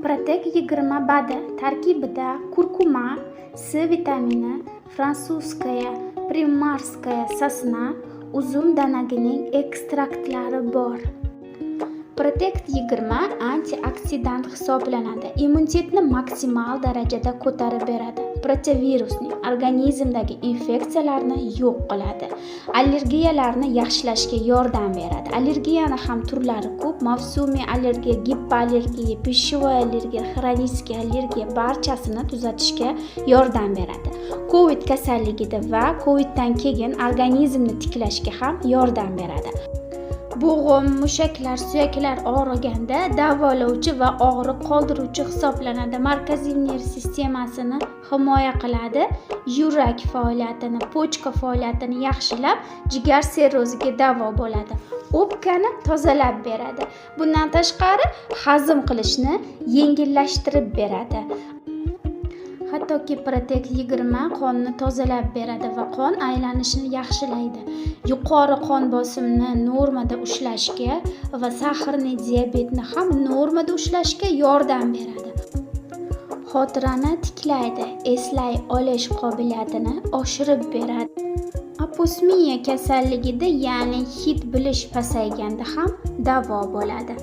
Protek 20 badi tarkibida kurkuma, C vitamini, frantsuzskaya, primarskaya sosna, uzum danagining ekstraktlari bor. Protect 20 antioksidant hisoblanadi. Immunitetni maksimal darajada ko'tarib beradi. Protovirusning organizmdagi infeksiyalarni yo'q qiladi. Allergiyalarni yaxshilashga yordam beradi. Allergiyani ham turlari ko'p. Mavsumiy allergiya, gipoallergiya, pishvoy allergiya, xronический allergiya barchasini tuzatishga yordam beradi. COVID kasalligida va COVIDdan keyin organizmni tiklashga ham yordam beradi. Bo'g'im, mushaklar, suyaklar og'riganda davolovchi va og'riq qoldiruvchi hisoblanadi. Markaziy nerv sistemasini himoya qiladi, yurak faoliyatini, pochka faoliyatini yaxshilab, jigar sirroziga davo bo'ladi. O'pkani tozalab beradi. Bundan tashqari hazm qilishni yengillashtirib beradi. Hattoki Protek 20 qonni tozalab beradi va qon aylanishini yaxshilaydi. Yuqori qon bosimini normada ushlashga va sahrli diabetni ham normada ushlashga yordam beradi. Xotirani tiklaydi, eslay olish qobiliyatini oshirib beradi. Aposmiya kasalligida, ya'ni hid bilish pasayganda ham davo bo'ladi.